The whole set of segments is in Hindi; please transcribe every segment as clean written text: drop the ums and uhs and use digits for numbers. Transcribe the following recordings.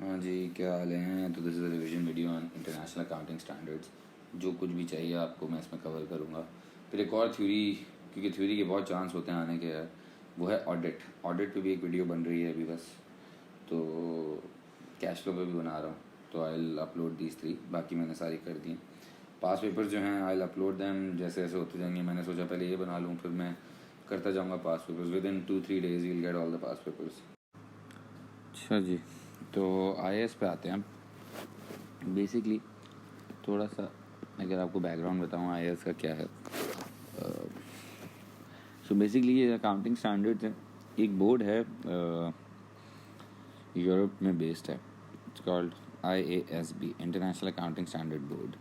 हाँ जी, क्या हाल हैं। तो this is a revision video on international accounting standards. जो कुछ भी चाहिए आपको मैं इसमें कवर करूँगा। फिर एक और थ्योरी, क्योंकि थ्योरी के बहुत चांस होते हैं आने के, है वो है ऑडिट। ऑडिट पे भी एक वीडियो बन रही है अभी बस। तो कैश फ्लो पे भी बना रहा हूँ, तो आई विल अपलोड दीज 3। बाकी मैंने सारी कर दी। पास पेपर्स जो हैं आई विल अपलोड दैम जैसे जैसे होते जाएंगे। मैंने सोचा पहले ये बना लूँ, फिर मैं करता जाऊँगा past papers. Within 2-3 days you will get all the past papers. अच्छा जी, तो IAS पे आते हैं। बेसिकली थोड़ा सा अगर आपको बैकग्राउंड बताऊँ IAS का क्या है। सो बेसिकली ये अकाउंटिंग स्टैंडर्ड्स है, एक बोर्ड है, यूरोप में बेस्ड है। It's called IASB, international accounting standard board.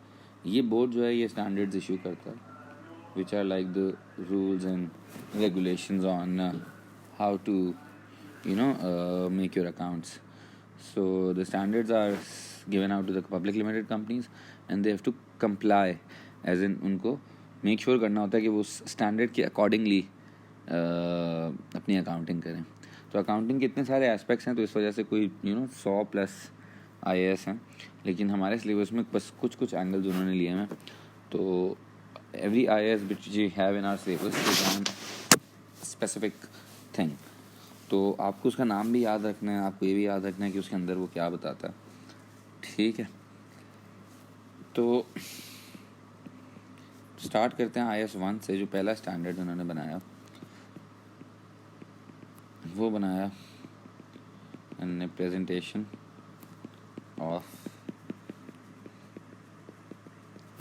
ये बोर्ड जो है ये स्टैंडर्ड्स इशू करता है which are like the rules and regulations on how to make your accounts. So the standards are given out to the public limited companies and they have to comply, as in उनको make sure करना होता है कि वो स्टैंडर्ड के अकॉर्डिंगली अपनी अकाउंटिंग करें। तो अकाउंटिंग के इतने सारे एस्पेक्ट्स हैं, तो इस वजह से कोई 100+ IAS हैं, लेकिन हमारे सिलेबस में बस कुछ कुछ एंगल्स उन्होंने लिए हैं। तो every IAS which we have in our syllabus is on specific thing। तो आपको उसका नाम भी याद रखना है, आपको ये भी याद रखना है कि उसके अंदर वो क्या बताता है। ठीक है, तो स्टार्ट करते हैं IAS 1 से। जो पहला स्टैंडर्ड उन्होंने बनाया वो बनाया उन्होंने प्रेजेंटेशन ऑफ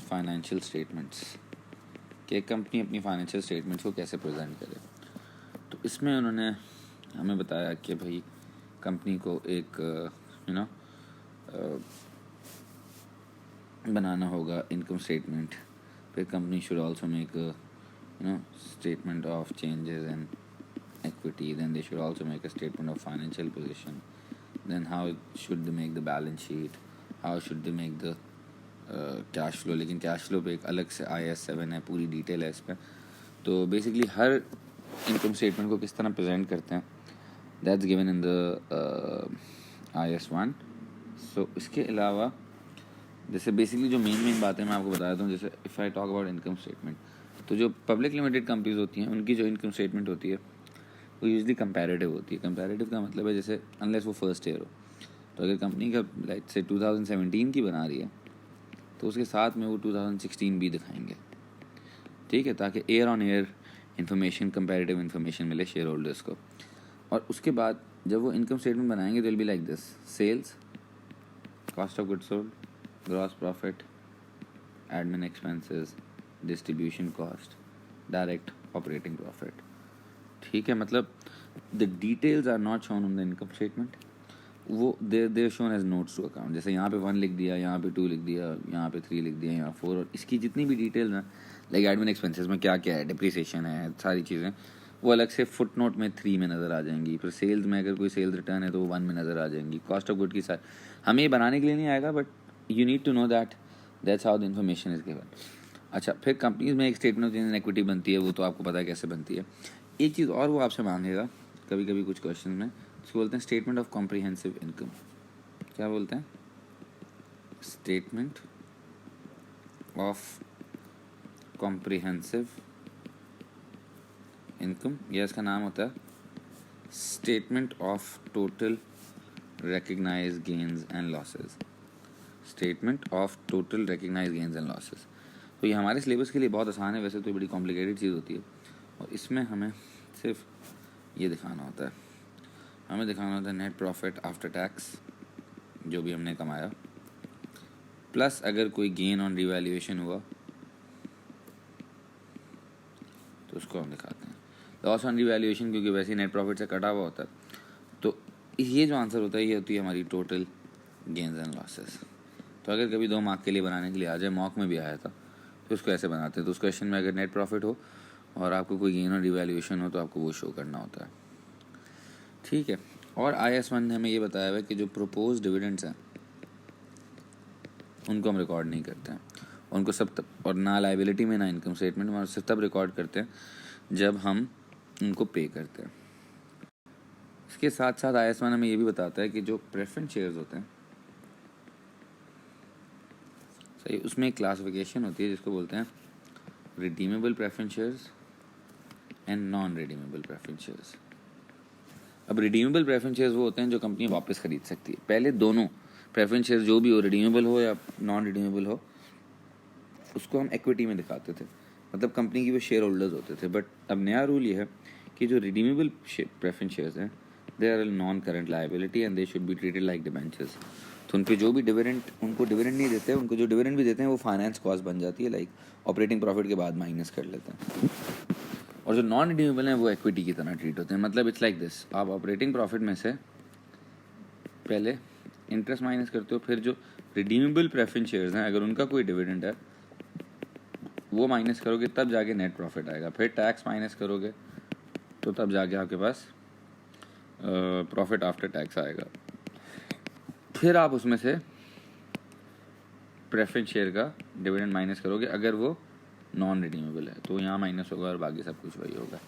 फाइनेंशियल स्टेटमेंट्स, कि कंपनी अपनी फाइनेंशियल स्टेटमेंट्स को कैसे प्रेजेंट करे। तो इसमें उन्होंने हमें बताया कि भाई कंपनी को एक बनाना होगा इनकम स्टेटमेंट। फिर company should also make statement of changes in equity, then they should also make a statement of financial position, then how should they make the balance sheet, how should they make the cash flow। लेकिन कैश फ्लो पे एक अलग से IAS 7 है, पूरी डिटेल है इस पर। तो बेसिकली हर इनकम स्टेटमेंट को किस तरह प्रेजेंट करते हैं, that's given in the IAS 1। सो इसके अलावा जैसे बेसिकली जो मेन बातें मैं आपको बता देता हूँ। जैसे if I talk about income statement, तो जो पब्लिक लिमिटेड कंपनीज होती हैं उनकी जो इनकम स्टेटमेंट होती है वो यूजली कंपैरेटिव होती है। कंपैरेटिव का मतलब है जैसे अनलेस वो फर्स्ट ईयर हो, तो अगर कंपनी का लाइक से 2017 की बना रही है तो उसके साथ में वो 2016 भी दिखाएंगे। ठीक है, ताकि year on year information, comparative information मिले शेयर होल्डर्स को। और उसके बाद जब वो इनकम स्टेटमेंट बनाएंगे तो will be like this: sales, cost of goods sold, gross profit, admin expenses, distribution cost, direct operating profit. ठीक है, मतलब the details are not shown on the income statement, वो there shown as notes to account. जैसे यहाँ पे 1 लिख दिया, यहाँ पे 2 लिख दिया, यहाँ पे 3 लिख दिया, यहाँ 4, और इसकी जितनी भी डिटेल्स हैं लाइक एडमिन एक्सपेंसेस में क्या क्या है, डिप्रिसिएशन है, सारी चीज़ें वो अलग से फुट नोट में 3 में नज़र आ जाएंगी। फिर सेल्स में अगर कोई सेल्स रिटर्न है तो वो 1 में नज़र आ जाएंगी। कॉस्ट ऑफ गुड की सारी हमें ये बनाने के लिए नहीं आएगा, but you need to know that's how the information is given. अच्छा, फिर कंपनीज में एक statement of change in equity बनती है, वो तो आपको पता है कैसे बनती है। एक चीज़ और वो आपसे मांगेगा कभी कभी कुछ क्वेश्चन में, उसको बोलते हैं स्टेटमेंट ऑफ कॉम्प्रिहेंसिव इनकम। क्या बोलते हैं? स्टेटमेंट ऑफ कॉम्प्रिहेंसिव इनकम, या इसका नाम होता है statement of total recognised gains and losses. Statement of total recognised gains and losses. तो ये हमारे सिलेबस के लिए बहुत आसान है, वैसे तो बड़ी कॉम्प्लिकेटेड चीज़ होती है, और इसमें हमें सिर्फ ये दिखाना होता है, हमें दिखाना होता है नेट प्रॉफिट आफ्टर टैक्स, जो भी हमने कमाया, प्लस अगर कोई गेन ऑन रिवैल्यूएशन हुआ तो उसको हम दिखाते हैं। लॉस ऑन रिवैल्यूएशन क्योंकि वैसे ही नेट प्रॉफिट से कटा हुआ होता है। तो ये जो आंसर होता है ये होती है हमारी टोटल गेन्स एंड लॉसेस। तो अगर कभी 2 मार्क के लिए बनाने के लिए आ जाए, मॉक में भी आया था, तो उसको ऐसे बनाते हैं। तो उस क्वेश्चन में अगर नेट प्रॉफिट हो और आपको कोई गेन और रिवैल्यूएशन हो तो आपको वो शो करना होता है। ठीक है, और IAS 1 ने हमें ये बताया है कि जो प्रपोज डिविडेंड्स हैं उनको हम रिकॉर्ड नहीं करते हैं, उनको सब और ना लाइबिलिटी में ना इनकम स्टेटमेंट में, सिर्फ तब रिकॉर्ड करते हैं जब हम उनको पे करते हैं। इसके साथ साथ IS1 हमें ये भी बताता है कि जो प्रेफरेंस शेयर्स होते हैं, सही, उसमें एक क्लासिफिकेशन होती है जिसको बोलते हैं redeemable preference shares and non redeemable preference shares. अब रिडीमेबल प्रेफरेंस शेयर्स वो होते हैं जो कंपनी वापस खरीद सकती है। पहले दोनों प्रेफरेंस शेयर्स जो भी हो, रिडीमेबल हो या नॉन रिडीमेबल हो, उसको हम इक्विटी में दिखाते थे, मतलब कंपनी की वो शेयर होल्डर्स होते थे। बट अब नया रूल ये है कि जो रिडीमेबल प्रेफरेंस शेयर्स हैं, they are non current liability and they should be treated like debentures. तो उन पे जो भी डिविडेंड, उनको डिविडेंड नहीं देते, उनको जो डिविडेंड भी देते हैं वो फाइनेंस कॉस्ट बन जाती है, लाइक ऑपरेटिंग प्रॉफिट के बाद माइनस कर लेते हैं। और जो नॉन रिडीमेबल हैं वो इक्विटी की तरह ट्रीट होते हैं। मतलब इट्स लाइक दिस, आप ऑपरेटिंग प्रॉफिट में से पहले इंटरेस्ट माइनस करते हो, फिर जो रिडीमेबल प्रेफरेंस शेयर्स हैं अगर उनका कोई डिविडेंड है वो माइनस करोगे, तब जाके नेट प्रॉफिट आएगा। फिर टैक्स माइनस करोगे तो तब जाके आपके पास प्रॉफिट आफ्टर टैक्स आएगा। फिर आप उसमें से प्रेफरेंस शेयर का डिविडेंड माइनस करोगे अगर वो नॉन रिडीमेबल है, तो यहाँ माइनस होगा और बाकी सब कुछ वही होगा।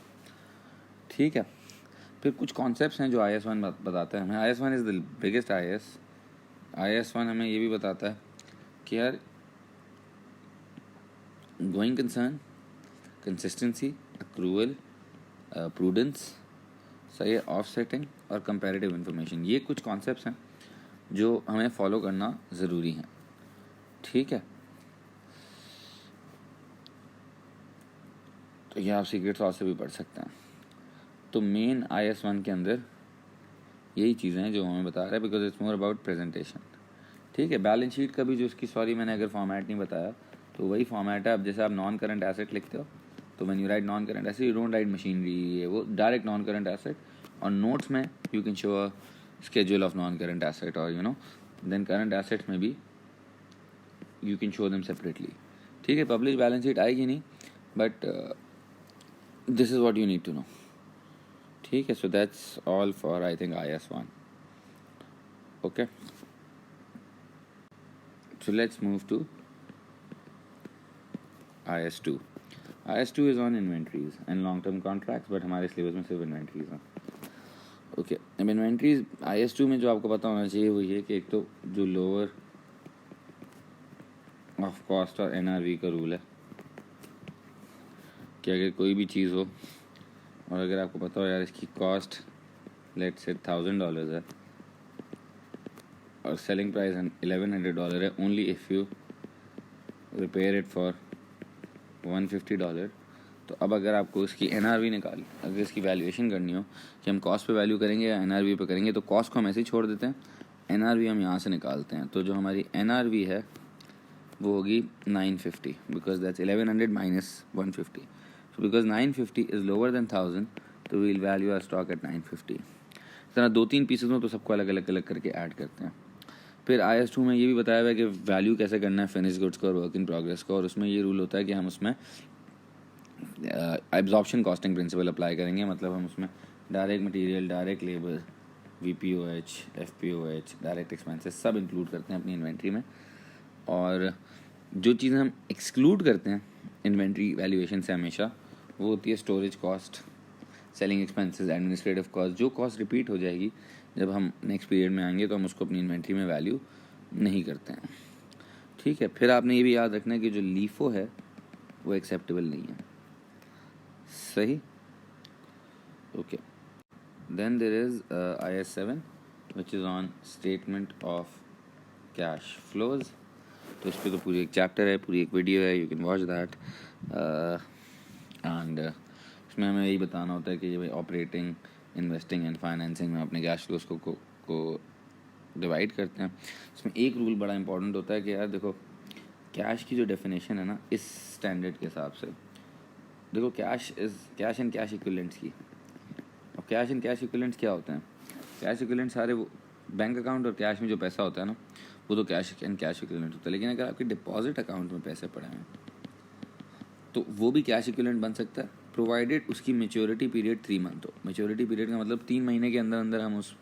ठीक है। फिर कुछ कॉन्सेप्ट्स हैं जो IS1 बताता है हमें। IS1 is the biggest IS1 हमें ये भी बताता है कि यार going concern, consistency, accrual, prudence, सही है, ऑफसेटिंग और कंपैरेटिव इन्फॉर्मेशन, ये कुछ कॉन्सेप्ट्स हैं जो हमें फॉलो करना ज़रूरी है। ठीक है। तो ये आप सीक्रेट सॉस से भी पढ़ सकते हैं। तो मेन IS1 के अंदर यही चीज़ें हैं जो हमें बता रहा है, because it's more about presentation. ठीक है। बैलेंस शीट का भी जो इसकी, सॉरी मैंने अगर फॉर्मेट नहीं बताया, तो वही फॉर्मेट है। अब जैसे आप नॉन करंट एसेट लिखते हो, तो when you right non current asset, you don't write machinery, ये वो, डायरेक्ट नॉन करंट एसेट। और नोट्स में you can show a schedule of non-current asset, or then current assets में भी you can show them separately. ठीक है। पब्लिश बैलेंस शीट आएगी नहीं, but this is what you need to know. ठीक है। so that's all for I think IS1. okay, so let's move to IS2. IS2 is on inventories and long term contracts, but हमारे सिलेबस में सिर्फ inventories हैं। ओके। अब इन्वेंट्रीज IS2 में जो आपको पता होना चाहिए वो ये कि एक तो जो लोअर ऑफ कॉस्ट और NRV का रूल है कि अगर कोई भी चीज़ हो और अगर आपको पता हो यार इसकी कॉस्ट लेट्स से $1,000 है और सेलिंग प्राइस $1,100 है, only if you repair it for $150, तो अब अगर आपको इसकी NRV निकाली, अगर इसकी वैल्यूएशन करनी हो कि हम कॉस्ट पे वैल्यू करेंगे या NRV पे करेंगे, तो कॉस्ट को हम ऐसे ही छोड़ देते हैं, NRV हम यहाँ से निकालते हैं। तो जो हमारी NRV है वो होगी 950, because that's 1100 minus 150। So because 950 is lower than 1000, तो we'll value our stock at 950। इस तरह 2-3 पीसेज में तो सबको अलग अलग करके ऐड करते हैं। फिर IS2 में ये भी बताया हुआ है कि वैल्यू कैसे करना है फिनिश गुड्स को और वर्क इन प्रोग्रेस को, और उसमें ये रूल होता है कि हम उसमें एब्जॉर्प्शन कॉस्टिंग प्रिंसिपल अप्लाई करेंगे। मतलब हम उसमें direct material, direct labour, VPOH, FPOH, direct expenses सब इंक्लूड करते हैं अपनी इन्वेंट्री में। और जो चीज़ें हम एक्सक्लूड करते हैं इन्वेंट्री वैल्यूएशन से हमेशा, वो होती है storage cost, selling expenses, administrative cost. जो कॉस्ट रिपीट हो जाएगी जब हम नेक्स्ट पीरियड में आएंगे तो हम उसको अपनी इन्वेंट्री में वैल्यू नहीं करते हैं। ठीक है। फिर आपने ये भी याद रखना है कि जो लीफो है वो एक्सेप्टेबल नहीं है। सही। Okay. Then there is IS7 which is on statement of cash flows. तो इस पर तो पूरी एक चैप्टर है, पूरी एक वीडियो है, you can watch that. And इसमें हमें यही बताना होता है कि भाई ऑपरेटिंग, इन्वेस्टिंग एंड फाइनेंसिंग में अपने कैश फ्लोज को डिवाइड करते हैं। इसमें एक रूल बड़ा इंपॉर्टेंट होता है कि यार देखो, कैश की जो डेफिनेशन है ना, इस स्टैंडर्ड के हिसाब से देखो, कैश एंड कैश इक्विवेलेंट्स की। अब कैश एंड कैश इक्विवेलेंट्स क्या होते हैं? कैश इक्विवेलेंट सारे वो बैंक अकाउंट और कैश में जो पैसा होता है ना, वो तो कैश एंड कैश इक्विवेलेंट होता है। लेकिन अगर आपके डिपॉजिट अकाउंट में पैसे पड़े हैं तो वो भी कैश इक्विवेलेंट बन सकता है, प्रोवाइडेड उसकी मैच्योरिटी पीरियड 3 मंथ हो। मैच्योरिटी पीरियड का मतलब 3 महीने के अंदर अंदर हम उस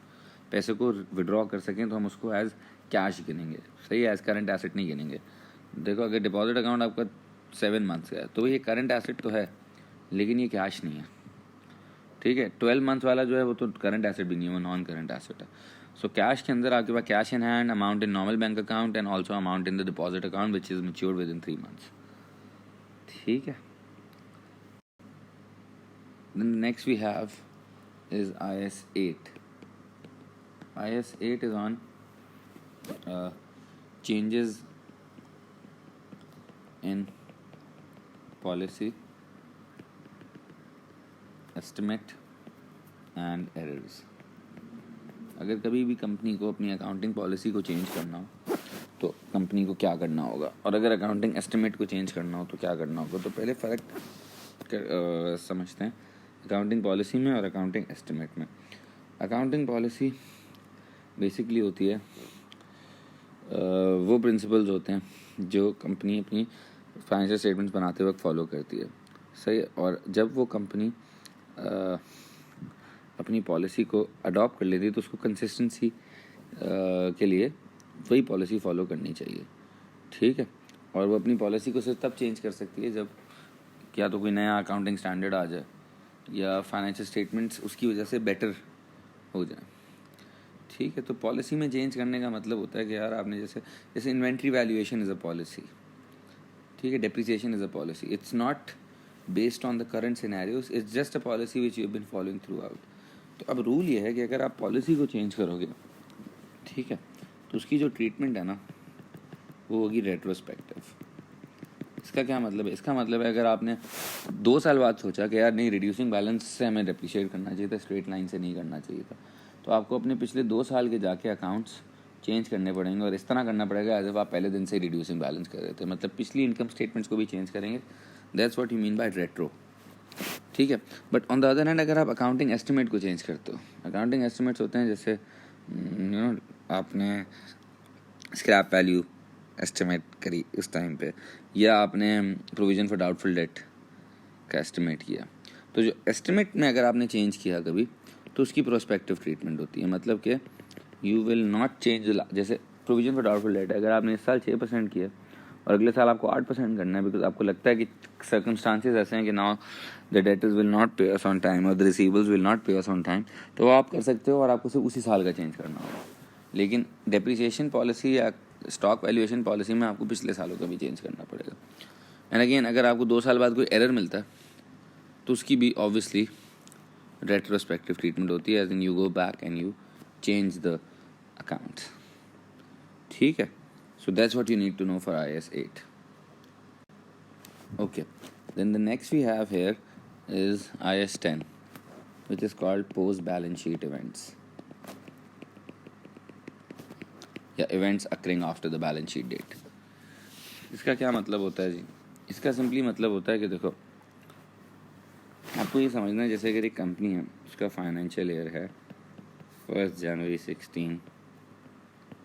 पैसे को विड्रॉ कर सकें, तो हम उसको एज कैश गिनेंगे। सही है, एज करंट एसेट नहीं गिनेंगे। देखो, अगर डिपॉजिट अकाउंट आपका 7 मंथ्स का है तो ये करंट एसेट तो है, लेकिन ये कैश नहीं है। ठीक है। 12 मंथ्स वाला जो है वो तो करंट एसेट भी नहीं है, वो नॉन करंट एसेट है। सो कैश के अंदर आपके पास cash in hand, amount in normal bank account and also amount in the deposit account which is matured within 3 months. ठीक है। Then next we have is IS 8. IS 8 is on changes in policy, estimate and errors. अगर कभी भी कंपनी को अपनी अकाउंटिंग पॉलिसी को चेंज करना हो तो कंपनी को क्या करना होगा, और अगर अकाउंटिंग एस्टिमेट को चेंज करना हो तो क्या करना होगा। तो पहले फ़र्क समझते हैं अकाउंटिंग पॉलिसी में और अकाउंटिंग एस्टिमेट में। अकाउंटिंग पॉलिसी बेसिकली होती है वो प्रिंसिपल्स होते हैं जो कंपनी अपनी फाइनेंशियल स्टेटमेंट्स बनाते वक्त फॉलो करती है, सही है। और जब वो कंपनी अपनी पॉलिसी को अडॉप्ट कर लेती है तो उसको कंसिस्टेंसी के लिए वही पॉलिसी फॉलो करनी चाहिए, ठीक है। और वो अपनी पॉलिसी को सिर्फ तब चेंज कर सकती है जब क्या तो कोई नया अकाउंटिंग स्टैंडर्ड आ जाए या फाइनेंशियल स्टेटमेंट्स उसकी वजह से बेटर हो जाए, ठीक है। तो पॉलिसी में चेंज करने का मतलब होता है कि यार आपने जैसे inventory valuation is a policy, ठीक है, depreciation is a policy, it's not based on the current scenarios, it's just a policy which you have been following throughout. तो अब रूल ये है कि अगर आप पॉलिसी को चेंज करोगे, ठीक है, तो उसकी जो ट्रीटमेंट है ना वो होगी रेट्रोस्पेक्टिव। इसका क्या मतलब है? इसका मतलब है अगर आपने 2 साल बाद सोचा कि यार नहीं, रिड्यूसिंग बैलेंस से हमें डेप्रिशिएट करना चाहिए था, स्ट्रेट लाइन से नहीं करना चाहिए था, तो आपको अपने पिछले 2 साल के जाके अकाउंट्स चेंज करने पड़ेंगे और इस तरह करना पड़ेगा एज इफ आप पहले दिन से रिड्यूसिंग बैलेंस कर रहे थे, मतलब पिछली इनकम स्टेटमेंट्स को भी चेंज करेंगे। That's what you mean by retro, ठीक है। But on the other hand अगर आप अकाउंटिंग एस्टिमेट को चेंज करते हो, अकाउंटिंग एस्टिमेट्स होते हैं जैसे आपने स्क्रैप वैल्यू एस्टिमेट करी उस टाइम पे, या आपने प्रोविज़न फॉर डाउटफुल डेट का एस्टिमेट किया, तो जो एस्टिमेट में अगर आपने चेंज किया कभी तो उसकी प्रोस्पेक्टिव ट्रीटमेंट होती है, मतलब कि यू विल नॉट चेंज। जैसे प्रोविज़न फॉर डाउटफुल डेट अगर आपने इस साल 6% किया और अगले साल आपको 8% करना है बिकॉज आपको लगता है कि सर्कमस्टांसेस ऐसे हैं कि now the debtors will not पे अस ऑन टाइम और द रिसीवर्स विल नॉट पे अस ऑन टाइम, तो आप कर सकते हो और आपको सिर्फ उसी साल का चेंज करना होगा। लेकिन डेप्रिसिएशन पॉलिसी या स्टॉक वैल्यूएशन पॉलिसी में आपको पिछले सालों का भी चेंज करना पड़ेगा। एंड अगेन अगर आपको 2 साल बाद कोई एरर मिलता है तो उसकी भी ऑब्वियसली रेट्रोस्पेक्टिव ट्रीटमेंट होती है, as in you go back and you change the accounts, ठीक है। So that's what you need to know for IS 8. Okay, then the next we have here is IS 10, which is called post balance sheet events. Yeah, events occurring after the balance sheet date. इसका क्या मतलब होता है जी? इसका सिंपली मतलब होता है कि देखो, आपको ये समझना है जैसे अगर एक कंपनी है, उसका फाइनेंशियल ईयर है 1 जनवरी 16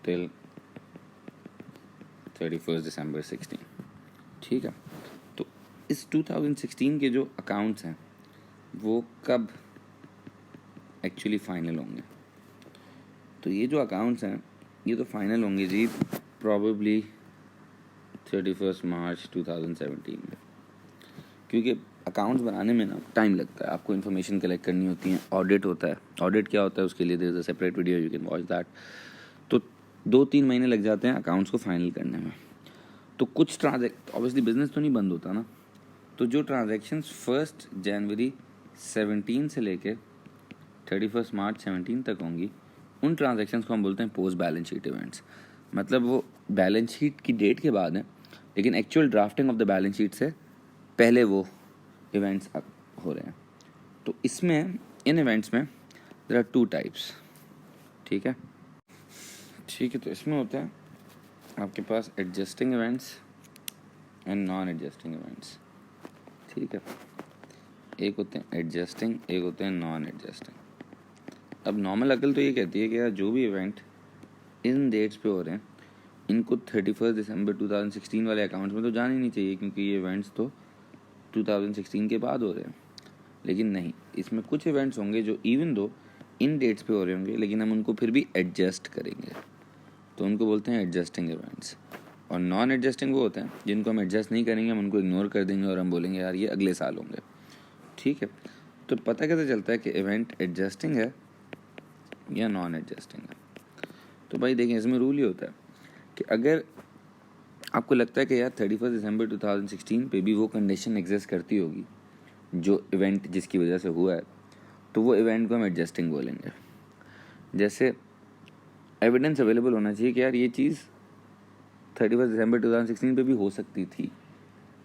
till 31 दिसंबर 16, ठीक है। तो इस 2016 के जो अकाउंट्स हैं वो कब एक्चुअली फ़ाइनल होंगे? तो ये जो अकाउंट्स हैं ये तो फाइनल होंगे जी प्रॉबेबली 31 मार्च 2017 में, क्योंकि अकाउंट्स बनाने में ना टाइम लगता है, आपको इन्फॉर्मेशन कलेक्ट करनी होती है, ऑडिट होता है। ऑडिट क्या होता है उसके लिए there is a separate video, you can watch that. तो 2-3 महीने लग जाते हैं अकाउंट्स को फाइनल करने में। तो कुछ ऑब्वियसली बिजनेस तो नहीं बंद होता ना, तो जो ट्रांजैक्शंस 1 जनवरी 17 से लेके 31 मार्च 17 तक होंगी उन ट्रांजैक्शंस को हम बोलते हैं पोस्ट बैलेंस शीट इवेंट्स। मतलब वो बैलेंस शीट की डेट के बाद है लेकिन actual drafting of the balance sheet से पहले वो इवेंट्स हो रहे हैं। तो इसमें इन इवेंट्स में देयर आर 2 टाइप्स, ठीक है। तो इसमें होता है आपके पास adjusting events and non adjusting events, ठीक है। एक होते हैं एडजस्टिंग, एक होते हैं नॉन एडजस्टिंग। अब नॉर्मल अकल तो ये कहती है कि यार जो भी इवेंट इन डेट्स पे हो रहे हैं इनको 31 दिसंबर 2016 वाले अकाउंट्स में तो जाना ही नहीं चाहिए, क्योंकि ये इवेंट्स तो 2016 के बाद हो रहे हैं। लेकिन नहीं, इसमें कुछ इवेंट्स होंगे जो इवन दो इन डेट्स पे हो रहे होंगे लेकिन हम उनको फिर भी एडजस्ट करेंगे, तो उनको बोलते हैं एडजस्टिंग इवेंट्स। और नॉन एडजस्टिंग वो होते हैं जिनको हम एडजस्ट नहीं करेंगे, हम उनको इग्नोर कर देंगे और हम बोलेंगे यार ये अगले साल होंगे, ठीक है। तो पता कैसे चलता है कि इवेंट एडजस्टिंग है या नॉन एडजस्टिंग है? तो भाई देखें, इसमें रूल ये होता है कि अगर आपको लगता है कि यार 31 दिसंबर 2016 पे भी वो कंडीशन एग्जिस्ट करती होगी जो इवेंट जिसकी वजह से हुआ है, तो वो इवेंट को हम एडजस्टिंग बोलेंगे। जैसे एविडेंस अवेलेबल होना चाहिए कि यार ये चीज़ 31 दिसंबर 2016 पे भी हो सकती थी।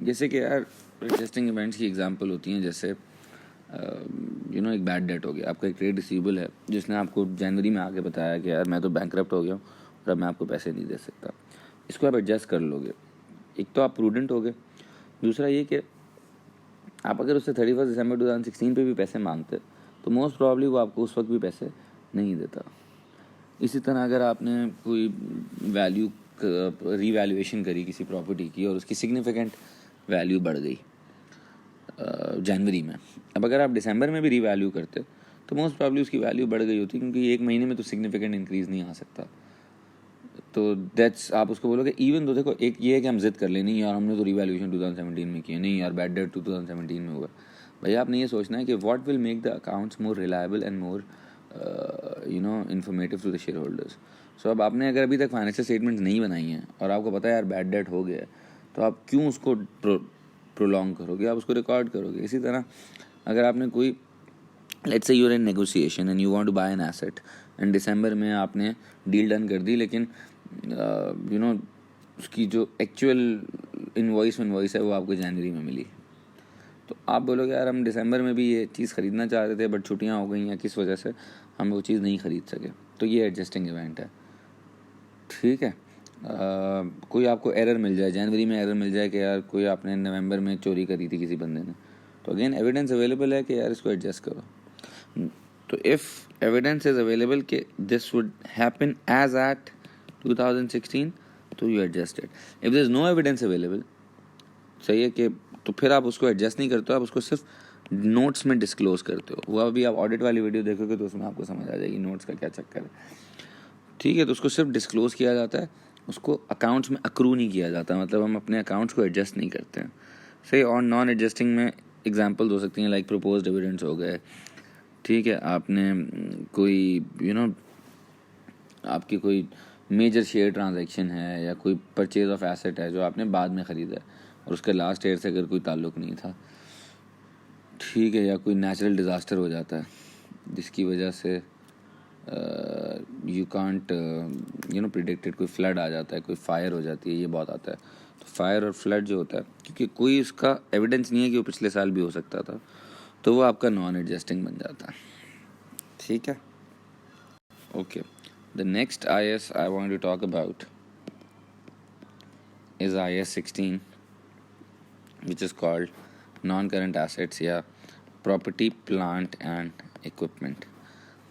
जैसे कि यार एडजस्टिंग इवेंट्स की एग्जांपल होती हैं, जैसे एक बैड डेट हो गया, आपका एक ट्रेड रिसीवेबल है जिसने आपको जनवरी में आके बताया कि यार मैं तो बैंकरप्ट हो गया हूँ और अब मैं आपको पैसे नहीं दे सकता। इसको आप एडजस्ट कर लोगे। एक तो आप प्रूडेंट हो गए, दूसरा ये कि आप अगर उससे 31 दिसंबर 2016 पे भी पैसे मांगते तो मोस्ट प्रॉब्ली वो आपको उस वक्त भी पैसे नहीं देता। इसी तरह अगर आपने कोई वैल्यू रीवैल्यूएशन करी किसी प्रॉपर्टी की और उसकी सिग्निफिकेंट वैल्यू बढ़ गई जनवरी में, अब अगर आप दिसंबर में भी रीवैल्यू करते तो मोस्ट प्रॉब्ली उसकी वैल्यू बढ़ गई होती, क्योंकि एक महीने में तो सिग्निफिकेंट इंक्रीज़ नहीं आ सकता। तो दैट्स, आप उसको बोलोगे इवन तो देखो, एक ये है कि हम जिद कर लें नहीं यार हमने तो रीवैल्यूएशन 2017 में किया, नहीं यार बैड डेट 2017 में हुआ। भाई आपने ये सोचना है कि what will make the accounts more reliable and more informative to the shareholders. So अब आपने अगर अभी तक फाइनेंशियल स्टेटमेंट्स नहीं बनाई हैं और आपको पता है यार बैड डेट हो गया है, तो आप क्यों उसको प्रोलॉन्ग करोगे, आप उसको रिकॉर्ड करोगे। इसी तरह अगर आपने कोई, let's say you're in negotiation and you want to buy an asset and दिसंबर में आपने डील डन कर दी, लेकिन उसकी जो एक्चुअल इनवॉइस है वो आपको जनवरी में मिली, तो आप बोलोगे यार हम दिसंबर में भी ये चीज़ ख़रीदना चाह रहे थे बट छुट्टियां हो गई या किस वजह से हम वो चीज़ नहीं ख़रीद सके। तो ये एडजस्टिंग इवेंट है, ठीक है। कोई आपको एरर मिल जाए, जनवरी में एरर मिल जाए कि यार कोई आपने नवंबर में चोरी करी थी किसी बंदे ने, तो अगेन एविडेंस अवेलेबल है कि यार इसको एडजस्ट करो। तो इफ़ एविडेंस इज़ अवेलेबल कि this would happen as at 2016, तो you adjust it. If there is no evidence available, सही है कि, तो फिर आप उसको एडजस्ट नहीं करते हो, आप उसको सिर्फ नोट्स में डिस्क्लोज करते हो। वो अभी आप ऑडिट वाली वीडियो देखोगे तो उसमें आपको समझ आ जाएगी नोट्स का क्या चक्कर है, ठीक है। तो उसको सिर्फ डिस्क्लोज किया जाता है, उसको अकाउंट्स में अक्रू नहीं किया जाता, मतलब हम अपने अकाउंट्स को एडजस्ट नहीं करते हैं, सही। और नॉन एडजस्टिंग में एग्जांपल्स हो सकती हैं लाइक प्रपोज डिविडेंड्स हो गए, ठीक है। आपने कोई आपकी कोई मेजर शेयर ट्रांजैक्शन है या कोई परचेज ऑफ एसेट है जो आपने बाद में ख़रीदा है और उसके लास्ट ईयर से अगर कोई ताल्लुक़ नहीं था, ठीक है। या कोई नेचुरल डिज़ास्टर हो जाता है जिसकी वजह से यू कांट प्रिडिक्टेड, कोई फ्लड आ जाता है, कोई फायर हो जाती है, ये बहुत आता है। तो फायर और फ्लड जो होता है, क्योंकि कोई उसका एविडेंस नहीं है कि वो पिछले साल भी हो सकता था, तो वो आपका नॉन एडजस्टिंग बन जाता है, ठीक है। Okay, the next IAS I want to talk about is IAS 16, which is called non-current assets या property, plant and equipment.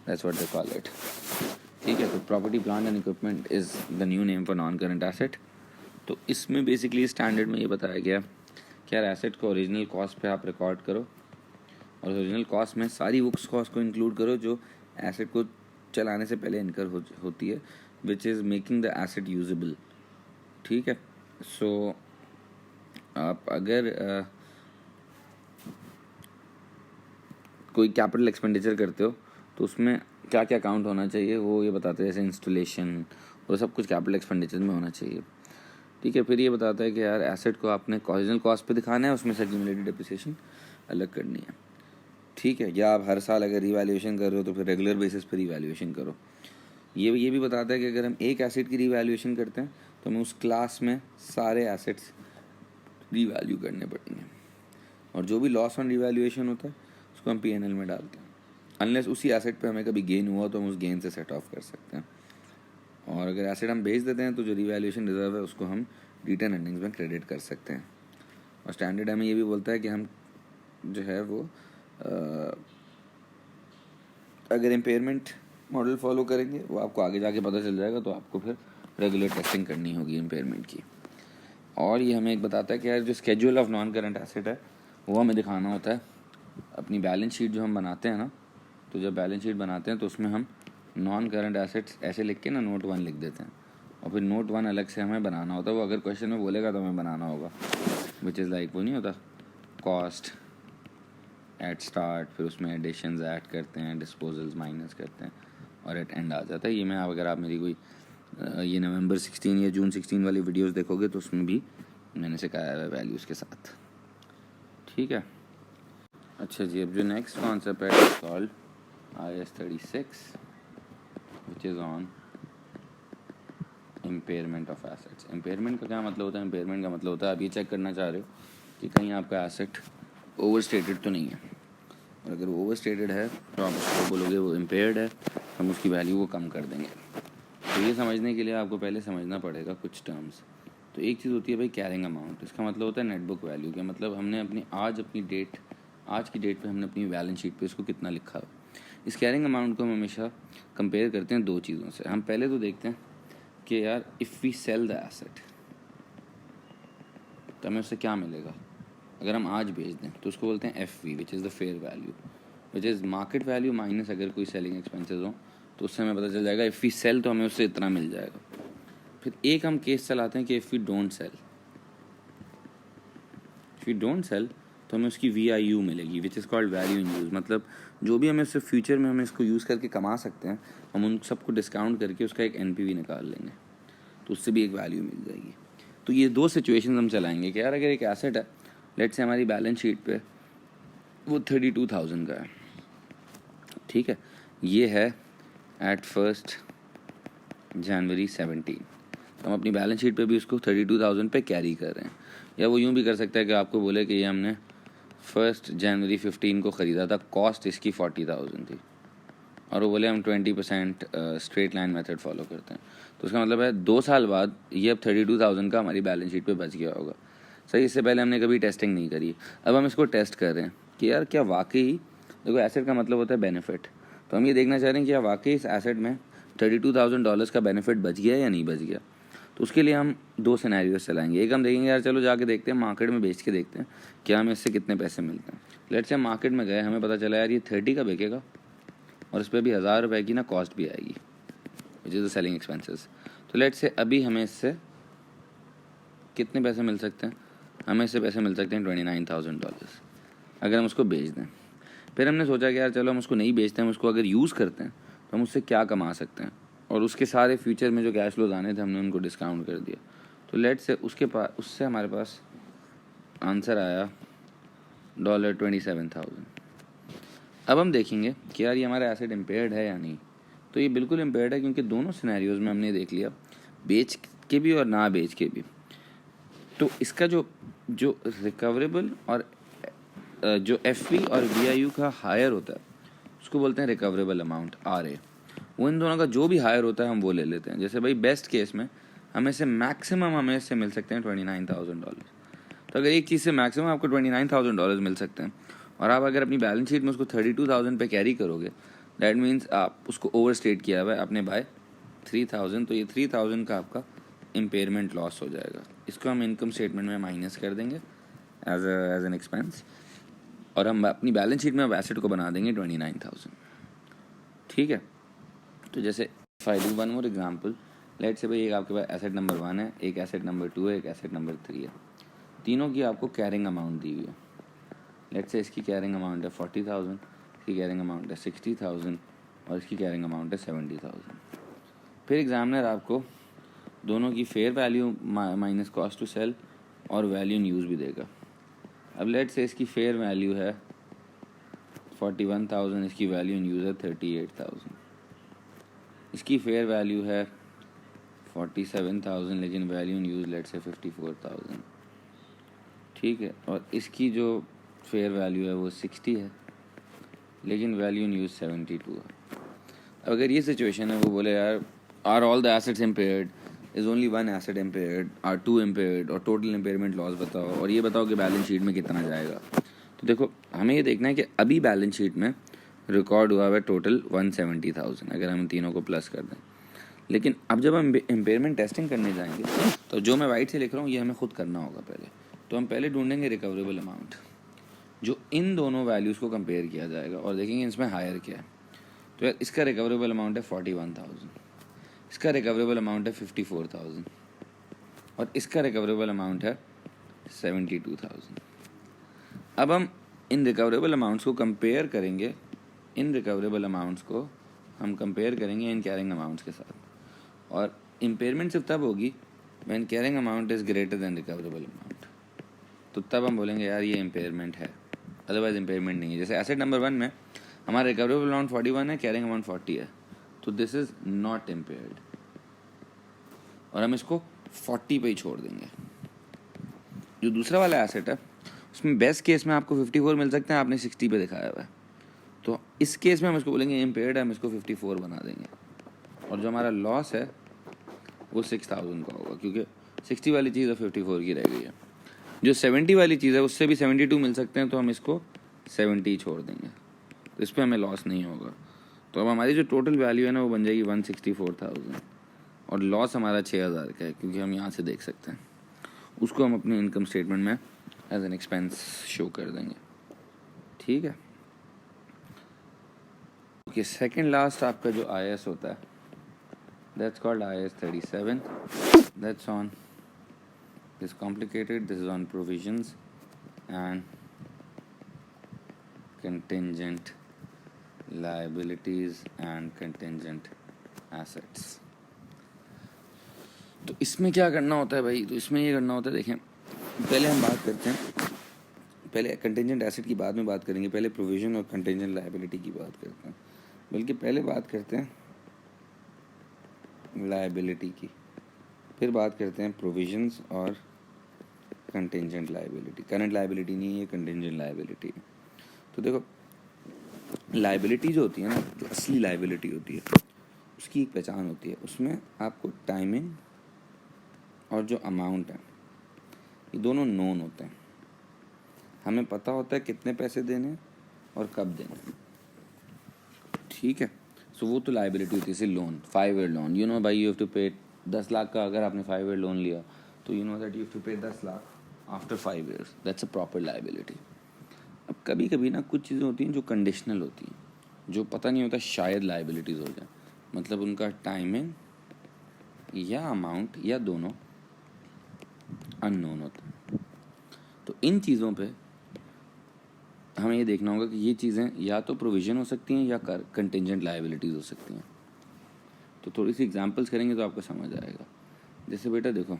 That's what they call it. ठीक है, तो property, plant and equipment is the new name for non-current asset. तो इसमें बेसिकली स्टैंडर्ड में ये बताया गया कि यार एसेट को ओरिजिनल कॉस्ट पे आप रिकॉर्ड करो और ओरिजिनल कॉस्ट में सारी उस कॉस्ट को इंक्लूड करो जो एसेट को चलाने से पहले इनकर होती है, which is making the asset usable, ठीक है। सो आप अगर कोई कैपिटल एक्सपेंडिचर करते हो तो उसमें क्या क्या अकाउंट होना चाहिए वो ये बताते हैं, जैसे इंस्टॉलेशन और सब कुछ कैपिटल एक्सपेंडिचर में होना चाहिए, ठीक है। फिर ये बताता है कि यार एसेट को आपने ओरिजिनल कॉस्ट पे दिखाना है, उसमें से एक्यूमुलेटेड डेप्रिसिएशन अलग करनी है, ठीक है। या आप हर साल अगर रीवैल्यूएशन कर रहे हो तो फिर रेगुलर बेसिस पर रीवैल्यूएशन करो। ये भी बताता है कि अगर हम एक एसेट की रीवैल्यूएशन करते हैं तो हमें उस क्लास में सारे एसेट्स रीवैल्यू करने पड़ेंगे और जो भी लॉस ऑन रीवैल्यूएशन होता है उसको हम P&L में डालते हैं, अनलेस उसी एसेट पे हमें कभी गेन हुआ तो हम उस गेन से सेट ऑफ कर सकते हैं। और अगर एसेट हम बेच देते हैं तो जो रीवैल्यूएशन रिजर्व है उसको हम रिटर्न अर्निंग्स में क्रेडिट कर सकते हैं। और स्टैंडर्ड हमें ये भी बोलता है कि हम जो है वो अगर इम्पेयरमेंट मॉडल फॉलो करेंगे वो आपको आगे जाके पता चल जाएगा, तो आपको फिर रेगुलर टेस्टिंग करनी होगी इम्पेयरमेंट की। और ये हमें एक बताता है कि यार जो schedule of non current asset है वो हमें दिखाना होता है अपनी बैलेंस शीट जो हम बनाते हैं ना, तो जब बैलेंस शीट बनाते हैं तो उसमें हम नॉन करंट एसेट्स ऐसे लिख के ना नोट 1 लिख देते हैं और फिर नोट 1 अलग से हमें बनाना होता है। वो अगर क्वेश्चन में बोलेगा तो हमें बनाना होगा, विच इज़ लाइक वो नहीं होता कॉस्ट एट स्टार्ट, फिर उसमें एडिशंस ऐड करते हैं, डिस्पोजल्स माइनस करते हैं और एट एंड आ जाता है। ये मैं अगर आप मेरी कोई ये नवंबर 16 या जून 16 वाली वीडियोस देखोगे तो उसमें भी मैंने सिखाया है वैल्यूज़ के साथ, ठीक है। अच्छा जी, अब जो नेक्स्ट कॉन्सेप्ट है called IAS 36 which is on impairment of assets. Impairment का क्या मतलब होता है? इम्पेयरमेंट का मतलब होता है आप ये चेक करना चाह रहे हो कि कहीं आपका एसेट ओवर स्टेटेड तो नहीं है, और अगर वो ओवर स्टेटेड है तो आप उसको बोलोगे वो इम्पेयर्ड है, हम उसकी वैल्यू को कम कर देंगे। तो ये समझने के लिए आपको पहले समझना पड़ेगा कुछ टर्म्स। तो एक चीज़ होती है भाई कैरिंग अमाउंट, इसका मतलब होता है नेट बुक वैल्यू के मतलब हमने आज की डेट पे हमने अपनी बैलेंस शीट पे इसको कितना लिखा है। इस कैरिंग अमाउंट को हम हमेशा कंपेयर करते हैं दो चीज़ों से। हम पहले तो देखते हैं कि यार if we sell the asset तो हमें उससे क्या मिलेगा। अगर हम आज बेच दें तो उसको बोलते हैं FV which is the fair value, which is market value minus अगर कोई सेलिंग एक्सपेंसेस हो तो उससे हमें पता चल जाएगा इफ़ वी सेल तो हमें उससे इतना मिल जाएगा। फिर एक हम केस चलाते हैं कि इफ़ वी डोंट सेल तो हमें उसकी VIU मिलेगी which is called value in use. मतलब जो भी हमें उससे फ्यूचर में हमें इसको यूज़ करके कमा सकते हैं हम उन सबको डिस्काउंट करके उसका एक NPV निकाल लेंगे, तो उससे भी एक वैल्यू मिल जाएगी। तो ये दो सिचुएशन हम चलाएंगे कि यार अगर एक एसेट है लेट्स से हमारी बैलेंस शीट पे वो 32,000 का है, ठीक है, ये है एट 1 जनवरी 17, तो हम अपनी बैलेंस शीट पे भी उसको 32,000 पे कैरी कर रहे हैं। या वो यूँ भी कर सकता है कि आपको बोले कि ये हमने 1 जनवरी 15 को ख़रीदा था, कॉस्ट इसकी 40,000 थी, और वो बोले हम 20% स्ट्रेट लाइन मेथड फॉलो करते हैं, तो उसका मतलब है 2 साल बाद ये अब 32,000 का हमारी बैलेंस शीट पे बच गया होगा। सही, इससे पहले हमने कभी टेस्टिंग नहीं करी। अब हम इसको टेस्ट कर रहे हैं कि यार क्या वाकई, देखो एसेट का मतलब होता है बेनिफिट, तो हम ये देखना चाह रहे हैं कि यार वाकई इस एसेट में $32,000 का बेनिफिट बच गया या नहीं बच गया। तो उसके लिए हम दो सिनेरियोस चलाएंगे। एक हम देखेंगे यार चलो जाके देखते हैं मार्केट में बेच के देखते हैं क्या हमें इससे कितने पैसे मिलते हैं। लेट्स से मार्केट में गए, हमें पता चला यार ये 30 का बिकेगा और इस पर भी 1,000 रुपये की ना कॉस्ट भी आएगी which is the selling expenses. तो लेट्स से अभी हमें इससे कितने पैसे मिल सकते हैं? हमें इससे पैसे मिल सकते हैं $29,000 अगर हम उसको बेच दें। फिर हमने सोचा कि यार चलो हम उसको नहीं बेचते, हम उसको अगर यूज़ करते हैं तो हम उससे क्या कमा सकते हैं, और उसके सारे फ्यूचर में जो कैश फ्लोज आने थे हमने उनको डिस्काउंट कर दिया। तो लेट्स से उससे हमारे पास आंसर आया $27,000। अब हम देखेंगे कि यार ये हमारा एसेट इम्पेयर्ड है या नहीं। तो ये बिल्कुल इम्पेयर्ड है क्योंकि दोनों सिनेरियोज में हमने देख लिया, बेच के भी और ना बेच के भी। तो इसका जो रिकवरेबल और जो FV और VIU का हायर होता है उसको बोलते हैं रिकवरेबल अमाउंट RA। वो इन दोनों का जो भी हायर होता है हम वो ले लेते हैं। जैसे भाई बेस्ट केस में हमें से मैक्सिमम हमें इससे मिल सकते हैं $29,000। तो अगर एक चीज़ से मैक्सिमम आपको $29,000 मिल सकते हैं और आप अगर अपनी बैलेंस शीट में उसको 32,000 पे कैरी करोगे, दैट मीन्स आप उसको ओवर स्टेट किया हुआ है आपने बाय 3,000, तो ये 3,000 का आपका इम्पेयरमेंट लॉस हो जाएगा। इसको हम इनकम स्टेटमेंट में माइनस कर देंगे एज एन एक्सपेंस, और हम अपनी बैलेंस शीट में अब एसेट को बना देंगे 29,000, ठीक है। तो जैसे file one more example, let say भाई एक आपके पास एसेट नंबर 1 है, एक एसेट नंबर 2 है, एक एसेट नंबर 3 है, तीनों की आपको कैरिंग अमाउंट दी हुई है। लेट से इसकी कैरिंग अमाउंट है 40,000, इसकी कैरिंग अमाउंट है 60,000 और इसकी कैरिंग अमाउंट है 70,000। फिर एग्जामिनर आपको दोनों की fair value minus cost to sell और वैल्यू इन यूज़ भी देगा। अब लेट से इसकी फेयर वैल्यू है 41,000, इसकी वैल्यू इन यूज़ है 38,000, इसकी फेयर वैल्यू है 47,000 लेकिन वैल्यू इन यूज़ लेट से 54,000, ठीक है। और इसकी जो फेयर वैल्यू है वो 60 है लेकिन वैल्यू इन यूज़ 72 है। अगर ये सिचुएशन है, वो बोले यार are all the assets impaired, is only one asset impaired, are two impaired, और टोटल इम्पेयरमेंट लॉस बताओ, और ये बताओ कि बैलेंस शीट में कितना जाएगा। तो देखो हमें ये देखना है कि अभी बैलेंस शीट में रिकॉर्ड हुआ है टोटल 170,000 अगर हम तीनों को प्लस कर दें। लेकिन अब जब हम इम्पेयरमेंट टेस्टिंग करने जाएंगे तो जो मैं वाइट से लिख रहा हूँ ये हमें खुद करना होगा पहले। तो हम पहले ढूंढेंगे रिकवरेबल अमाउंट, जो इन दोनों वैल्यूज़ को कंपेयर किया जाएगा और देखेंगे इसमें हायर क्या है। तो यार इसका रिकवरेबल अमाउंट है 41,000, इसका रिकवरेबल अमाउंट है 54,000 और इसका रिकवरेबल अमाउंट है 72,000। अब हम इन रिकवरेबल अमाउंट्स को कंपेयर करेंगे, इन रिकवरेबल अमाउंट्स को हम कंपेयर करेंगे इन कैरिंग अमाउंट्स के साथ, और इम्पेयरमेंट सिर्फ तब होगी when carrying amount is greater than recoverable amount, तो तब हम बोलेंगे यार ये इम्पेयरमेंट है, अदरवाइज इम्पेयरमेंट नहीं है। जैसे एसेट नंबर 1 में हमारा रिकवरेबल अमाउंट 41 है, कैरिंग अमाउंट 40 है, तो दिस इज़ नॉट इम्पेयर्ड, और हम इसको 40 पे ही छोड़ देंगे। जो दूसरा वाला एसेट है उसमें बेस्ट केस में आपको 54 मिल सकते हैं, आपने 60 पे दिखाया हुआ है, तो इस केस में हम इसको बोलेंगे इम्पेयर्ड है, हम इसको 54 बना देंगे, और जो हमारा लॉस है वो 6000 का होगा, क्योंकि 60 वाली चीज़ 54 की रह गई है। जो 70 वाली चीज़ है उससे भी 72 मिल सकते हैं, तो हम इसको 70 छोड़ देंगे, तो इस पर हमें लॉस नहीं होगा। तो अब हमारी जो टोटल वैल्यू है ना वो बन जाएगी 164,000, और लॉस हमारा 6000 का है, क्योंकि हम यहाँ से देख सकते हैं। उसको हम अपने इनकम स्टेटमेंट में एज एन एक्सपेंस शो कर देंगे, ठीक है। ओके, सेकंड लास्ट आपका जो IAS होता है, that's called IAS 37, that's on this complicated, this is on provisions and contingent liabilities and contingent assets. तो इसमें क्या करना होता है भाई, तो इसमें ये करना होता है, देखें पहले हम बात करते हैं, पहले कंटिंजेंट एसेट की बाद में बात करेंगे, पहले प्रोविजन और कंटिंजेंट लायबिलिटी की बात करते हैं, बल्कि पहले बात करते हैं लायबिलिटी की, फिर बात करते हैं प्रोविजंस और कंटिंजेंट लायबिलिटी। करंट लायबिलिटी नहीं है, कंटिंजेंट लायबिलिटी। तो देखो लायबिलिटी जो होती है ना, जो असली लायबिलिटी होती है उसकी एक पहचान होती है, उसमें आपको टाइमिंग और जो अमाउंट है ये दोनों नोन होते हैं, हमें पता होता है कितने पैसे देने और कब देने, ठीक है। सो वो तो लायबिलिटी होती है। जैसे loan, 5 year loan, you know भाई you have to pay 10 lakh का अगर आपने 5 ईयर लोन लिया तो you know that you have to pay 10 lakh after 5 years, that's a proper liability. अब कभी कभी ना कुछ चीज़ें होती हैं जो कंडीशनल होती हैं, जो पता नहीं होता शायद लायबिलिटीज़ हो जाए, मतलब उनका टाइमिंग या अमाउंट या दोनों अननोन होता है। तो इन चीज़ों पे हमें ये देखना होगा कि ये चीज़ें या तो प्रोविज़न हो सकती हैं या कंटिंजेंट लायबिलिटीज़ हो सकती हैं। तो थोड़ी सी एग्जांपल्स करेंगे तो आपको समझ आएगा। जैसे बेटा देखो,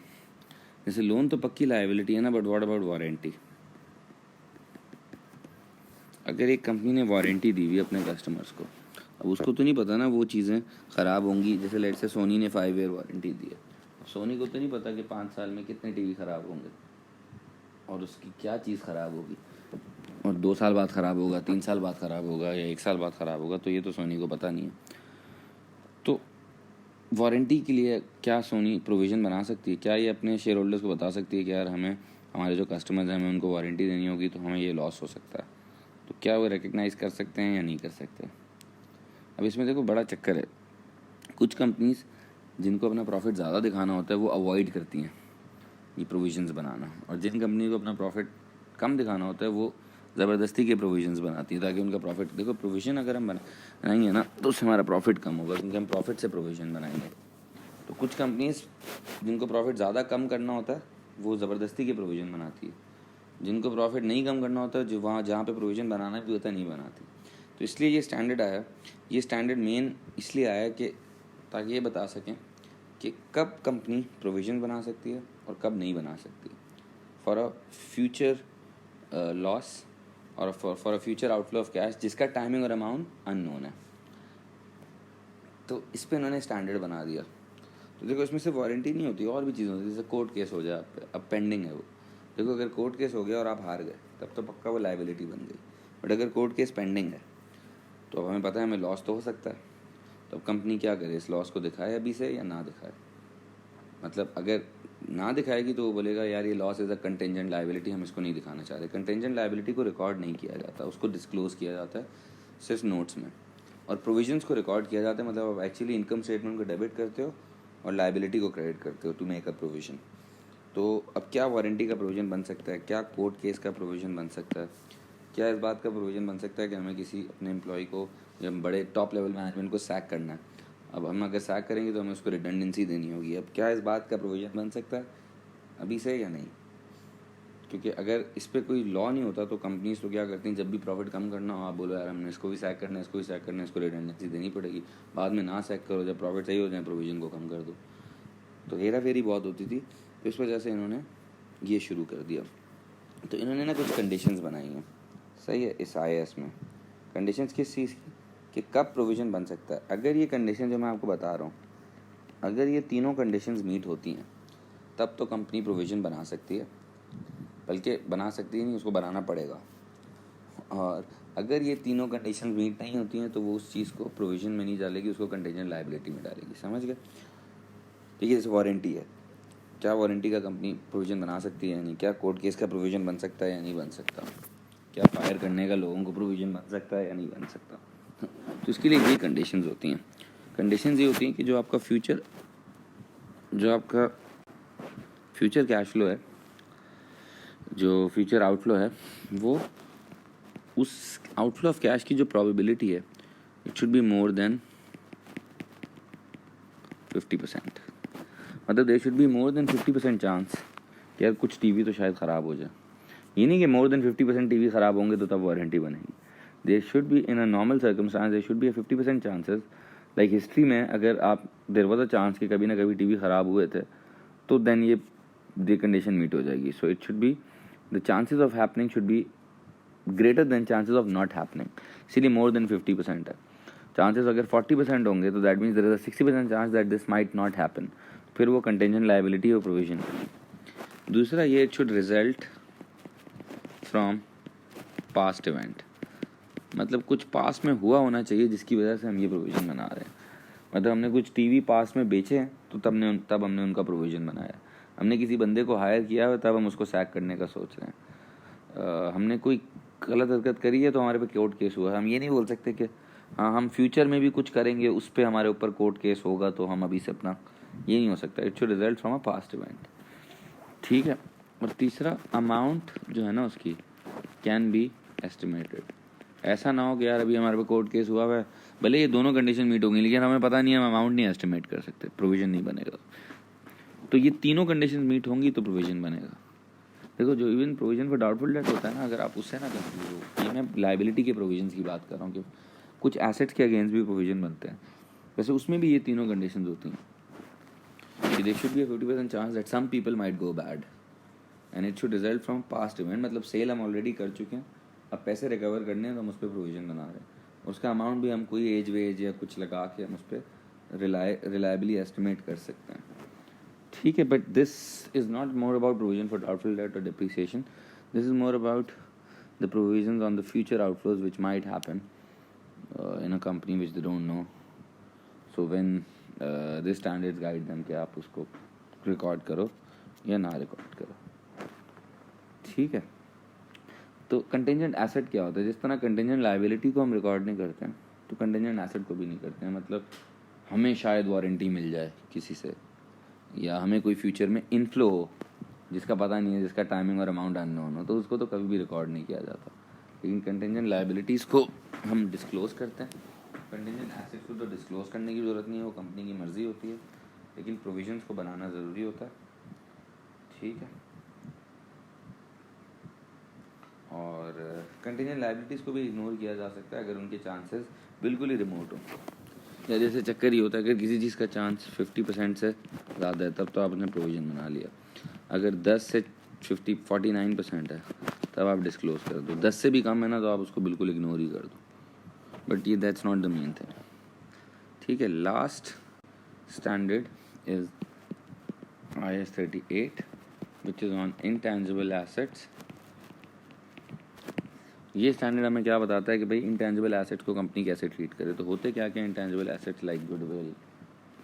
जैसे लोन तो पक्की लायबिलिटी है ना, बट व्हाट अबाउट वारंटी। अगर एक कंपनी ने वारंटी दी हुई अपने कस्टमर्स को, अब उसको तो नहीं पता ना वो चीज़ें ख़राब होंगी। जैसे लेट से सोनी ने 5 ईयर वारंटी दी है, सोनी को तो नहीं पता कि 5 साल में कितने टीवी ख़राब होंगे और उसकी क्या चीज़ ख़राब होगी, और 2 साल बाद ख़राब होगा, 3 साल बाद ख़राब होगा या 1 साल बाद ख़राब होगा, तो ये तो सोनी को पता नहीं है। तो वारंटी के लिए क्या सोनी प्रोविज़न बना सकती है? क्या ये अपने शेयर होल्डर्स को बता सकती है कि यार हमें हमारे जो कस्टमर्स हैं हमें उनको वारंटी देनी होगी तो हमें ये लॉस हो सकता है? तो क्या वो रिकग्नाइज़ कर सकते हैं या नहीं कर सकते? अब इसमें देखो बड़ा चक्कर है। कुछ कंपनीज जिनको अपना प्रॉफिट ज़्यादा दिखाना होता है वो अवॉइड करती हैं ये प्रोविजंस बनाना, और जिन कंपनी को अपना प्रॉफिट कम दिखाना होता है वो ज़बरदस्ती के प्रोविजंस बनाती है ताकि उनका प्रॉफिट, देखो प्रोविज़न अगर हम बनाएंगे ना तो उससे हमारा प्रॉफिट कम होगा, क्योंकि हम प्रॉफिट से प्रोविज़न बनाएंगे। तो कुछ कंपनीज जिनको प्रॉफिट ज़्यादा कम करना होता है वो ज़बरदस्ती के प्रोविज़न बनाती है, जिनको प्रॉफिट नहीं कम करना होता है, जो वहाँ जहाँ पे प्रोविज़न बनाना भी होता है नहीं बनाती। तो इसलिए ये स्टैंडर्ड आया, ये स्टैंडर्ड मेन इसलिए आया कि ताकि ये बता सकें कि कब कंपनी प्रोविज़न बना सकती है और कब नहीं बना सकती, फॉर अ फ्यूचर लॉस और for a future outflow of cash जिसका टाइमिंग और अमाउंट अननोन है। तो इस पर इन्होंने स्टैंडर्ड बना दिया। तो देखो इसमें सिर्फ वारंटी नहीं होती, और भी चीज़ें होती है, जैसे कोर्ट केस हो जाए आप पे, अब पेंडिंग है वो, देखो अगर कोर्ट केस हो गया और आप हार गए तब तो पक्का वो लायबिलिटी बन गई, बट अगर कोर्ट केस पेंडिंग है तो अब हमें पता है हमें लॉस तो हो सकता है, तो अब कंपनी क्या करे, इस लॉस को दिखाए अभी से या ना दिखाए। मतलब अगर ना दिखाएगी तो वो बोलेगा यार ये loss is a contingent liability, हम इसको नहीं दिखाना चाहते। कंटेंजेंट लायबिलिटी को रिकॉर्ड नहीं किया जाता, उसको डिस्क्लोज़ किया जाता है सिर्फ नोट्स में, और प्रोविजंस को रिकॉर्ड किया जाता है, मतलब आप एक्चुअली इनकम स्टेटमेंट को डेबिट करते हो और लायबिलिटी को क्रेडिट करते हो टू मेक अ प्रोविज़न। तो अब क्या वारंटी का प्रोविज़न बन सकता है, क्या कोर्ट केस का प्रोविज़न बन सकता है, क्या इस बात का प्रोविज़न बन सकता है कि हमें किसी अपने एम्प्लॉय को या बड़े टॉप लेवल मैनेजमेंट को सैक करना है, अब हम अगर सैक करेंगे तो हमें उसको रिडंडेंसी देनी होगी। अब क्या इस बात का प्रोविज़न बन सकता है अभी से या नहीं? क्योंकि अगर इस पर कोई लॉ नहीं होता तो कंपनीज तो क्या करती हैं, जब भी प्रॉफिट कम करना हो आप बोलो यार हमने इसको भी सैक करना है, इसको भी सैक करना है, इसको रिडेंडेंसी देनी पड़ेगी, बाद में ना सैक करो, जब प्रॉफिट सही हो जाए प्रोविजन को कम कर दो। तो हेरा फेरी बहुत होती थी, तो इस वजह से इन्होंने ये शुरू कर दिया। तो इन्होंने ना कुछ कंडीशंस बनाई हैं, सही है, इस IAS में। कंडीशंस किस चीज़ की, कि कब प्रोविज़न बन सकता है। अगर ये कंडीशन जो मैं आपको बता रहा हूँ, अगर ये तीनों कंडीशंस मीट होती हैं तब तो कंपनी प्रोविज़न बना सकती है, बल्कि बना सकती है नहीं, उसको बनाना पड़ेगा। और अगर ये तीनों कंडीशन मीट नहीं होती हैं तो वो उस चीज़ को प्रोविज़न में नहीं डालेगी, उसको कंटीजेंट लायबिलिटी में डालेगी। समझ गए? ठीक है, जैसे वारंटी है, क्या वारंटी का कंपनी प्रोविज़न बना सकती है या नहीं, क्या कोर्ट केस का प्रोविज़न बन सकता है या नहीं बन सकता, क्या फायर करने का लोगों को प्रोविज़न बन सकता है या नहीं बन सकता। तो इसके लिए ये कंडीशंस होती हैं। कंडीशंस ये होती हैं कि जो आपका फ्यूचर कैश फ्लो है, जो फ्यूचर आउटफ्लो है, वो उस आउटफ्लो ऑफ कैश की जो प्रोबेबिलिटी है it should be more than 50%। मतलब there should be more than 50% chance कि यार कुछ टीवी तो शायद ख़राब हो जाए। ये नहीं कि मोर देन 50% टीवी ख़राब होंगे तो तब वारंटी बनेगी। There should be in a normal circumstance there should be 50% chances. Like history में अगर आप देयर वाज अ चांस कि कभी ना कभी टीवी ख़राब हुए थे तो देन ये कंडीशन मीट हो जाएगी। So it should be the chances of happening should be greater than chances of not happening, इसीलिए मोर देन 50% है। चांसेस अगर 40% होंगे तो that means there is a 60% chance that this might not happen, फिर वो कंटेंजेंट लायबिलिटी और प्रोविजन। दूसरा ये it should result from past event, मतलब कुछ पास में हुआ होना चाहिए जिसकी वजह से हम ये प्रोविज़न बना रहे हैं। मतलब हमने कुछ टीवी पास में बेचे हैं तो तब हमने उनका प्रोविज़न बनाया। हमने किसी बंदे को हायर किया है तब हम उसको सैक करने का सोच रहे हैं। हमने कोई गलत हरकत करी है तो हमारे पे कोर्ट केस हुआ है। हम ये नहीं बोल सकते कि हाँ हम फ्यूचर में भी कुछ करेंगे उस पर हमारे ऊपर कोर्ट केस होगा तो हम अभी से अपना, ये नहीं हो सकता। It should result from a past event. ठीक है। और तीसरा, अमाउंट जो है ना उसकी कैन बी एस्टिमेटेड। ऐसा ना हो कि यार अभी हमारे पे कोर्ट केस हुआ है, भले ये दोनों कंडीशन मीट होंगी लेकिन हमें पता नहीं है, हम अमाउंट नहीं एस्टिमेट कर सकते, प्रोविज़न नहीं बनेगा। तो ये तीनों कंडीशन मीट होंगी तो प्रोविज़न बनेगा। देखो जो even provision for doubtful date होता है ना, अगर आप उससे ना कंफ्यूज हो, ये मैं लायबिलिटी के प्रोविजन की बात कर रहा हूँ कि कुछ एसेट्स के अगेंस्ट भी प्रोविज़न बनते हैं, वैसे उसमें भी ये तीनों कंडीशन होती हैं कि there should be 50% chance that some people might go bad and it should result from past event. मतलब सेल हम ऑलरेडी कर चुके हैं, अब पैसे रिकवर करने हैं तो हम उस पर प्रोविज़न बना रहे हैं। उसका अमाउंट भी हम कोई एज वेज या कुछ लगा के हम उस पर रिलायबली एस्टिमेट कर सकते हैं। ठीक है, but this is not more about provision for doubtful debt और depreciation, this is more about the provision on the future outflows which might happen in a company which they don't know. So when this standards guide them कि आप उसको रिकॉर्ड करो या ना रिकॉर्ड करो। ठीक है। तो कंटेंजेंट एसेट क्या होता है? जिस तरह कंटेंजेंट लायबिलिटी को हम रिकॉर्ड नहीं करते हैं तो कंटेंजेंट एसेट को भी नहीं करते हैं। मतलब हमें शायद वारंटी मिल जाए किसी से, या हमें कोई फ्यूचर में इनफ्लो हो जिसका पता नहीं है, जिसका टाइमिंग और अमाउंट अननोन हो, तो उसको तो कभी भी रिकॉर्ड नहीं किया जाता। लेकिन कंटेंजेंट लायबिलिटीज़ को हम डिस्क्लोज़ करते हैं। कंटेंजेंट एसेट्स को तो डिस्क्लोज करने की ज़रूरत नहीं है, वो कंपनी की मर्ज़ी होती है, लेकिन प्रोविजंस को बनाना ज़रूरी होता है। ठीक है। और कंटेंजेंट लायबिलिटीज़ को भी इग्नोर किया जा सकता है अगर उनके चांसेस बिल्कुल ही रिमोट हो। या जैसे चक्कर ही होता है, अगर किसी चीज़ का चांस 50% से ज़्यादा है तब तो आपने प्रोविज़न बना लिया। अगर 10 से 49% है तब आप डिस्क्लोज कर दो। 10 से भी कम है ना तो आप उसको बिल्कुल इग्नोर ही कर दो। बट ये that's not the main thing. ठीक है। Last standard is IAS 38 which is on intangible assets. ये स्टैंडर्ड हमें क्या बताता है कि भाई इंटेंजिबल एसेट्स को कंपनी कैसे ट्रीट करे। तो होते क्या क्या इंटेंजिबल एसेट्स, लाइक गुडविल,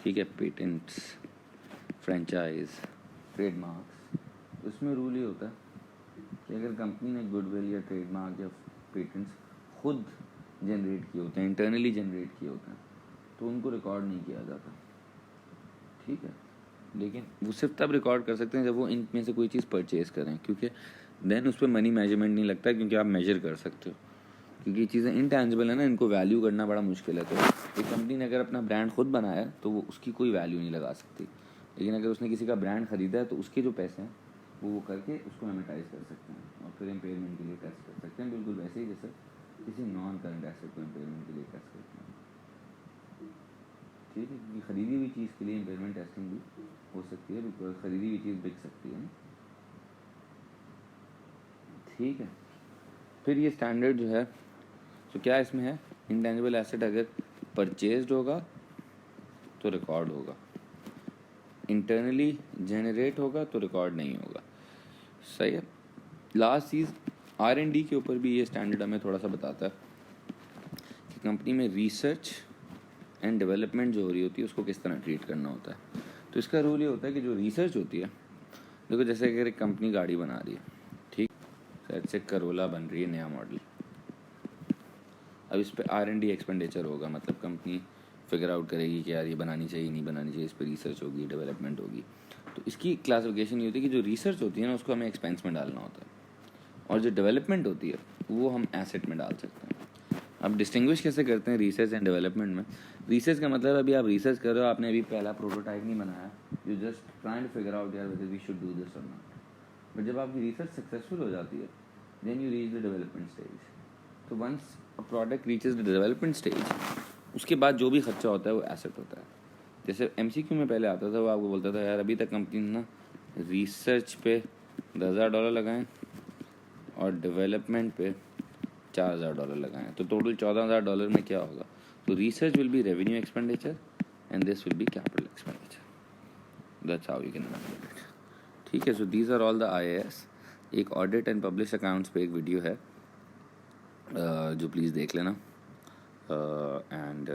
ठीक है, पेटेंट्स, फ्रेंचाइज, ट्रेडमार्क्स। उसमें रूल ये होता है कि अगर कंपनी ने गुडविल या ट्रेडमार्क या पेटेंट्स खुद जनरेट किए होते हैं, इंटरनली जनरेट किए होते हैं, तो उनको रिकॉर्ड नहीं किया जाता। ठीक है। लेकिन वो सिर्फ तब रिकॉर्ड कर सकते हैं जब वो इनमें से कोई चीज़ परचेज़ करें, क्योंकि देन उस पर मनी मेजरमेंट नहीं लगता, क्योंकि आप मेजर कर सकते हो। क्योंकि ये चीज़ें इंटेंजिबल है ना, इनको वैल्यू करना बड़ा मुश्किल है। तो एक कंपनी ने अगर अपना ब्रांड खुद बनाया तो वो उसकी कोई वैल्यू नहीं लगा सकती, लेकिन अगर उसने किसी का ब्रांड ख़रीदा है तो उसके जो पैसे हैं आपको वो करके उसको एमिटाइज कर सकते हैं और फिर इम्पेयरमेंट के लिए टेस्ट कर सकते हैं, बिल्कुल वैसे ही जैसे किसी नॉन करंट एसेट को इम्पेयरमेंट के लिए टेस्ट करते हैं। ठीक है, क्योंकि ख़रीदी हुई चीज़ के लिए इम्पेयरमेंट टेस्टिंग भी हो सकती है, बिकॉज ख़रीदी हुई चीज़ बिक सकती है ना। ठीक है, फिर ये स्टैंडर्ड जो है तो क्या इसमें है, इंटेंजिबल एसेट अगर परचेज्ड होगा तो रिकॉर्ड होगा, इंटरनली जनरेट होगा तो रिकॉर्ड नहीं होगा। सही है। लास्ट चीज़ R&D के ऊपर भी ये स्टैंडर्ड हमें थोड़ा सा बताता है कि कंपनी में रिसर्च एंड डेवलपमेंट जो हो रही होती है उसको किस तरह ट्रीट करना होता है। तो इसका रूल ये होता है कि जो रिसर्च होती है, देखो जैसे अगर एक कंपनी गाड़ी बना रही है, ठीक, शायद से करोला बन रही है नया मॉडल, अब इस पर R&D एक्सपेंडिचर होगा, मतलब कंपनी फिगर आउट करेगी कि यार ये बनानी चाहिए नहीं बनानी चाहिए, इस पर रिसर्च होगी, डेवलपमेंट होगी। तो इसकी क्लासिफिकेशन ये होती है कि जो रिसर्च होती है ना उसको हमें एक्सपेंस में डालना होता है, और जो डेवलपमेंट होती है वो हम एसेट में डाल सकते हैं। अब डिस्टिंग्विश कैसे करते हैं रिसर्च एंड डेवलपमेंट में? रिसर्च का मतलब अभी आप रिसर्च कर रहे हो, आपने अभी पहला प्रोटोटाइप नहीं बनाया, you just trying to figure out यार whether we should do this और नॉट। बट जब आपकी रिसर्च सक्सेसफुल हो जाती है then you reach the development stage. तो once a product reaches the development stage, उसके बाद जो भी खर्चा होता है वो एसेट होता है। जैसे MCQ में पहले आता था, वो आपको बोलता था यार अभी तक कंपनी ने ना रिसर्च पे $10,000 लगाएं और डेवलपमेंट पे $4,000 लगाएं, तो टोटल $14,000 में क्या होगा? तो research will be revenue expenditure and this will be capital expenditure. That's how you can measure it. ठीक है, so these are all the IAS। एक ऑडिट एंड पब्लिश अकाउंट्स पे एक वीडियो है जो प्लीज़ देख लेना, एंड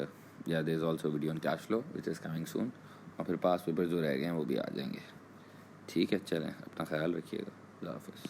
या there is also video on cash flow which is coming soon, और फिर पास पेपर जो रह गए हैं वो भी आ जाएंगे। ठीक है, चलें, अपना ख्याल रखिएगा। अल्लाह हाफ़िज़।